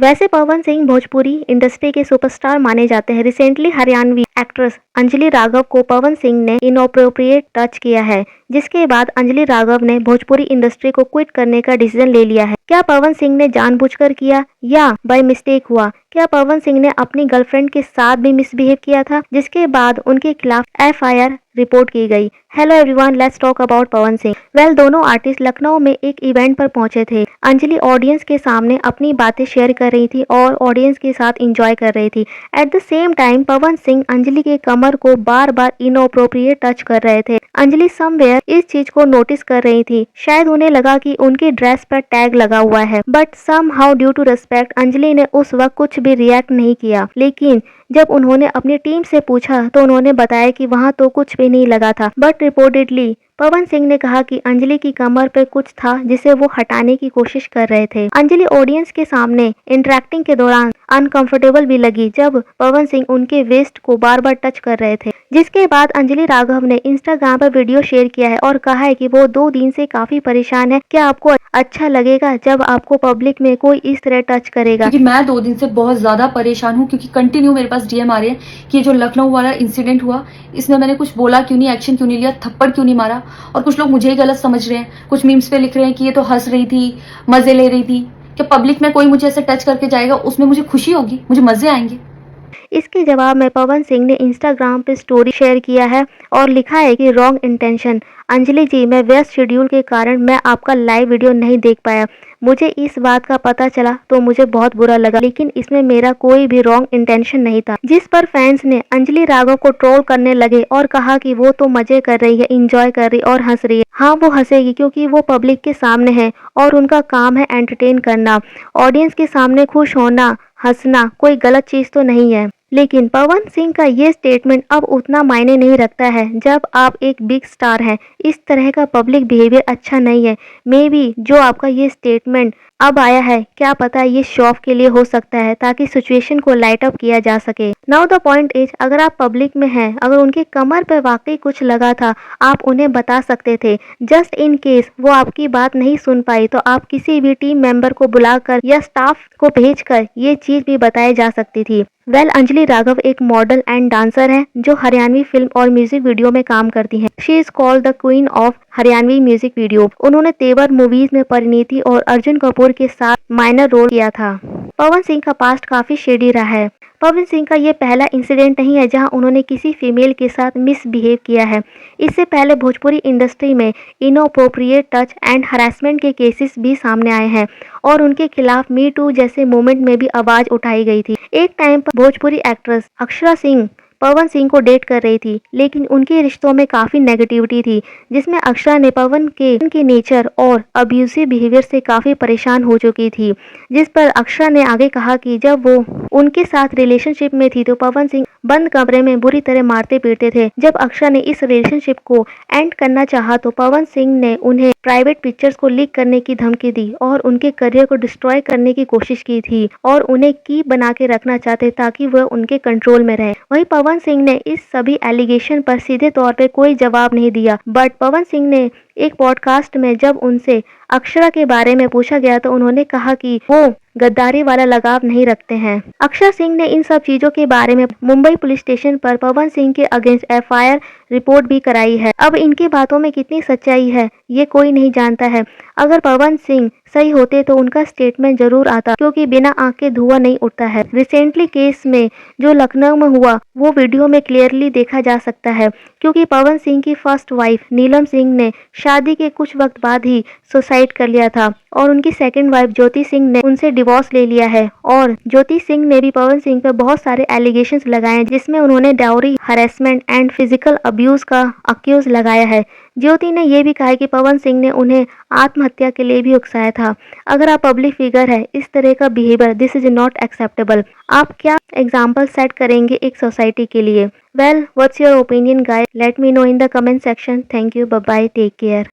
वैसे पवन सिंह भोजपुरी इंडस्ट्री के सुपरस्टार माने जाते हैं। रिसेंटली हरियाणवी एक्ट्रेस अंजलि राघव को पवन सिंह ने इनअप्रोप्रिएट टच किया है, जिसके बाद अंजलि राघव ने भोजपुरी इंडस्ट्री को क्विट करने का डिसीजन ले लिया है। क्या पवन सिंह ने जानबूझकर किया या बाय मिस्टेक हुआ? क्या पवन सिंह ने अपनी गर्लफ्रेंड के साथ भी मिसबिहेव किया था, जिसके बाद उनके खिलाफ एफआईआर रिपोर्ट की गई? Hello everyone, let's talk about Pawan Singh. Well, दोनों आर्टिस्ट लखनऊ में एक इवेंट पर पहुंचे थे। अंजलि ऑडियंस के सामने अपनी बातें शेयर कर रही थी और ऑडियंस के साथ एंजॉय कर रही थी। At the same time Pawan Singh Anjali के कमर को बार बार इनअप्रोप्रिएट टच कर रहे थे। अंजलि समवेयर इस चीज को नोटिस कर रही थी। शायद उन्हें लगा कि उनकी ड्रेस पर टैग लगा हुआ है, but somehow due to respect Anjali ने उस वक्त कुछ भी रिएक्ट नहीं किया। लेकिन जब उन्होंने अपनी टीम से पूछा तो उन्होंने बताया कि वहां तो कुछ भी नहीं लगा था, बट रिपोर्टेडली पवन सिंह ने कहा कि अंजलि की कमर पर कुछ था जिसे वो हटाने की कोशिश कर रहे थे। अंजलि ऑडियंस के सामने इंटरेक्टिंग के दौरान अनकंफर्टेबल भी लगी जब पवन सिंह उनके वेस्ट को बार बार टच कर रहे थे, जिसके बाद अंजलि राघव ने इंस्टाग्राम पर वीडियो शेयर किया है और कहा है कि वो 2 दिन से काफी परेशान है। क्या आपको अच्छा लगेगा जब आपको पब्लिक में कोई इस तरह टच करेगा? क्योंकि मैं 2 दिन से बहुत ज्यादा परेशान हूँ, क्योंकि कंटिन्यू मेरे पास डीएम आ रहे हैं कि ये जो लखनऊ वाला इंसिडेंट हुआ, इसमें मैंने कुछ बोला क्यों नहीं, एक्शन क्यों नहीं लिया, थप्पड़ क्यों नहीं मारा, और कुछ लोग मुझे ही गलत समझ रहे हैं। कुछ मीम्स पे लिख रहे हैं कि ये तो हंस रही थी, मजे ले रही थी। कि पब्लिक में कोई मुझे ऐसे टच करके जाएगा, उसमें मुझे खुशी होगी, मुझे मजे आएंगे। इसके जवाब में पवन सिंह ने इंस्टाग्राम पे स्टोरी शेयर किया है और लिखा है कि रॉन्ग इंटेंशन। अंजलि जी, मैं व्यस्त शेड्यूल के कारण मैं आपका लाइव वीडियो नहीं देख पाया। मुझे इस बात का पता चला तो मुझे बहुत बुरा लगा, लेकिन इसमें मेरा कोई भी रॉन्ग इंटेंशन नहीं था। जिस पर फैंस ने अंजलि राघव को ट्रोल करने लगे और कहा कि वो तो मजे कर रही है, इंजॉय कर रही और हंस रही है। हाँ, वो हंसेगी क्योंकि वो पब्लिक के सामने है और उनका काम है एंटरटेन करना। ऑडियंस के सामने खुश होना, हंसना कोई गलत चीज तो नहीं है। लेकिन पवन सिंह का ये स्टेटमेंट अब उतना मायने नहीं रखता है जब आप एक बिग स्टार हैं। इस तरह का पब्लिक बिहेवियर अच्छा नहीं है। मे बी जो आपका ये स्टेटमेंट अब आया है, क्या पता ये शो ऑफ के लिए हो सकता है ताकि सिचुएशन को लाइट अप किया जा सके। नाउ द पॉइंट इज, अगर आप पब्लिक में हैं, अगर उनके कमर पर वाकई कुछ लगा था, आप उन्हें बता सकते थे। जस्ट इन केस वो आपकी बात नहीं सुन पाई तो आप किसी भी टीम मेंबर को बुलाकर या स्टाफ को भेजकर ये चीज भी बताई जा सकती थी। वेल, अंजलि राघव एक मॉडल एंड डांसर है जो हरियाणवी फिल्म और म्यूजिक वीडियो में काम करती हैं। She is called the queen of Haryanvi music video. उन्होंने तेवर मूवीज में परिणीति और अर्जुन कपूर के साथ माइनर रोल किया था। पवन सिंह का पास्ट काफी शेडी रहा है। पवन सिंह का ये पहला इंसिडेंट नहीं है जहां उन्होंने किसी फीमेल के साथ मिसबिहेव किया है। इससे पहले भोजपुरी इंडस्ट्री में इनअप्रोप्रिएट टच एंड हरासमेंट के केसेस भी सामने आए हैं और उनके खिलाफ मी टू जैसे मूवमेंट में भी आवाज उठाई गई थी। एक टाइम पर भोजपुरी एक्ट्रेस अक्षरा सिंह पवन सिंह को डेट कर रही थी, लेकिन उनके रिश्तों में काफी नेगेटिविटी थी, जिसमें अक्षरा ने पवन के नेचर और अब्यूसिव बिहेवियर से काफी परेशान हो चुकी थी। जिस पर अक्षरा ने आगे कहा कि जब वो उनके साथ रिलेशनशिप में थी तो पवन सिंह बंद कमरे में बुरी तरह मारते पीटते थे। जब अक्षरा ने इस रिलेशनशिप को एंड करना चाहा तो पवन सिंह ने उन्हें प्राइवेट पिक्चर्स को लीक करने की धमकी दी और उनके करियर को डिस्ट्रॉय करने की कोशिश की थी और उन्हें की बना के रखना चाहते ताकि वह उनके कंट्रोल में रहे। वहीं पवन सिंह ने इस सभी एलिगेशन पर सीधे तौर पे कोई जवाब नहीं दिया, बट पवन सिंह ने एक पॉडकास्ट में जब उनसे अक्षरा के बारे में पूछा गया तो उन्होंने कहा कि वो गद्दारी वाला लगाव नहीं रखते हैं। अक्षरा सिंह ने इन सब चीजों के बारे में मुंबई पुलिस स्टेशन पर पवन सिंह के अगेंस्ट एफआईआर रिपोर्ट भी कराई है। अब इनकी बातों में कितनी सच्चाई है ये कोई नहीं जानता है। अगर पवन सिंह सही होते तो उनका स्टेटमेंट जरूर आता, क्योंकि बिना आंख के धुआं नहीं उठता है। रिसेंटली केस में जो लखनऊ में हुआ वो वीडियो में क्लियरली देखा जा सकता है, क्योंकि पवन सिंह की फर्स्ट वाइफ नीलम सिंह ने शादी के कुछ वक्त बाद ही सुसाइड कर लिया था और उनकी सेकंड वाइफ ज्योति सिंह ने उनसे डिवोर्स ले लिया है। और ज्योति सिंह ने भी पवन सिंह पर बहुत सारे एलिगेशंस लगाए जिसमें उन्होंने dowry, harassment and physical abuse का अक्यूज लगाया है। ज्योति ने यह भी कहा कि पवन सिंह ने उन्हें आत्महत्या के लिए भी उकसाया था। अगर आप पब्लिक फिगर है, इस तरह का behaviour this is not acceptable. आप क्या एग्जाम्पल सेट करेंगे एक सोसाइटी के लिए? Well, what's your opinion guys? Let me know in the comment section. Thank you, bye bye, take care.